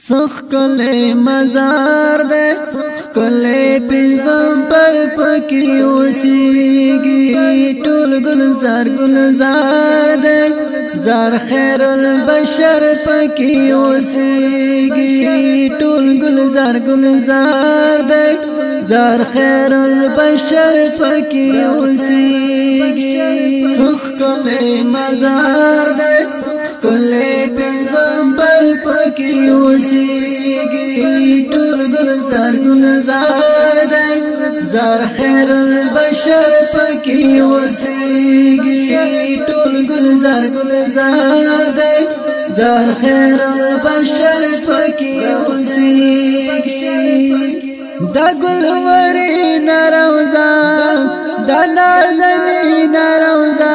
سخ کله مزار ده کله پیغمبر پکې اوسېږي ټول گلزار ده زار خیر البشر پکې اوسېږي ټول گلزار ده زار خیر البشر پکې اوسېږي سخ کله مزار ده کله پیغمبر پکې اوسېږي ټول گلزار ده زار خیر البشر پکې اوسېږي ټول گلزار ده زار خیر البشر پکې اوسېږي دا گلوري نروزا دا نازنین روزا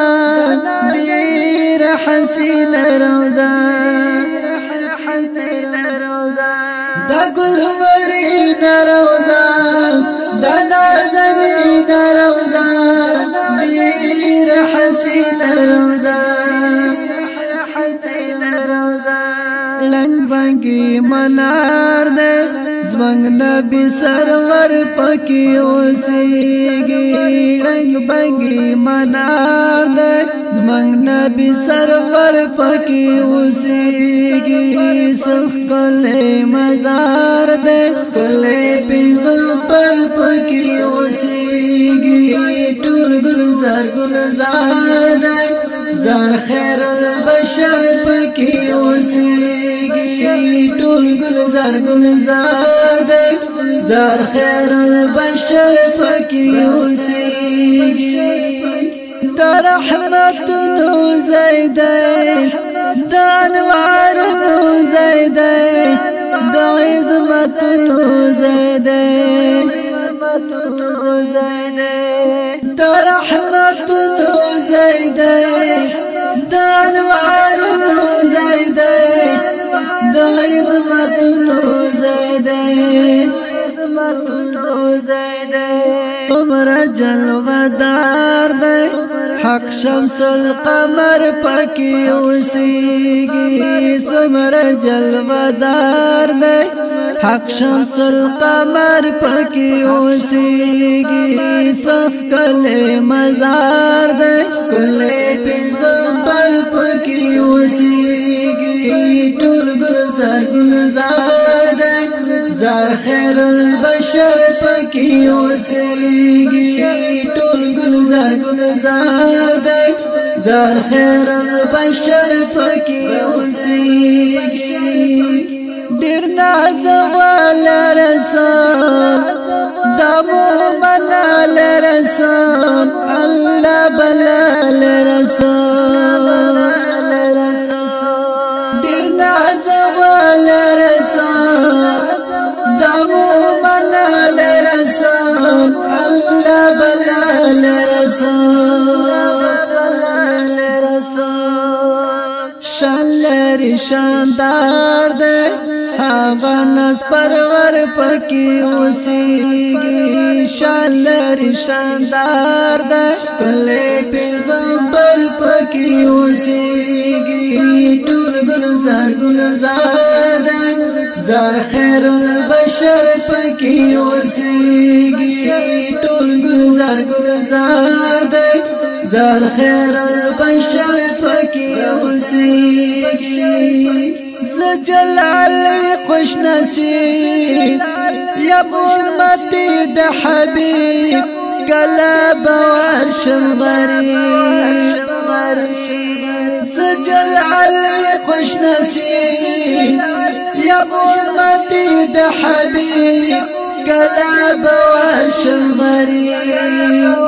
ډېر حسین روزا دا گلوري نروزا دا نازنین روزا ډېر حسین روزا لنګ بنګي منار ده زمنګ نبی سرور پکې اوسېږي لنګ بنګي منار ده زمنګ نبی سرور پکې اوسېږي سخ کله مزار ده کله پیغمبر پکې اوسېږي ټول گلزار ده زار خیر البشر پکې اوسېږي ټول گلزار ده زار خیر البشر پکې اوسېږي دا رحمتونو زیده دا انوارونو زیده دا عظمتونو زیده دا رحمتونو زیده دا انوارونو زیده دا عظمتونو زیده قمر جلوه‌دار ده حق شمس القمر پکې اوسېږي سمر جلوه‌دار ده حق شمس القمر پکې اوسېږي صف کله مزار ده کله پیغمبر پکې اوسېږي ټول گلزار ده زار خیر البشر پکې اوسېږي ټول گلزار ده زار خیر البشر پکې اوسېږي ډېر ناز والا رسول د مومن رسول الله بلال رسول ډېر ناز والا رسول د مومن رسول الله بلال رسول شالری شاندار ده هغه ناز پرور پکې اوسېږي شالری شاندار ده کله پیغمبر پکې اوسېږي ټول گلزار ده زار خیر البشر پکې اوسېږي ټول گلزار ده زار خیر البشر پکې اوسېږي جلال خوش نصیب یا امتی د حبیب کلا بواشم غریب جلال خوش نصیب یا امتی د حبیب کلا بواشم غریب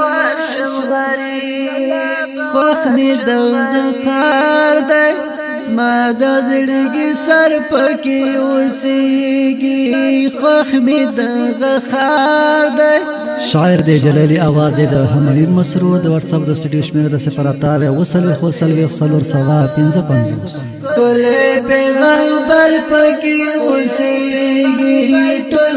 خوخ می دغفار ده زما د زړګي سر پکې اوسېږي خوښ مې دغه ښار دی شاعر دی جلالی آواز د همایون مسرور د واتساپ د سټوډیو شمیره د 083 کله پیغمبر پکې اوسېږي ټول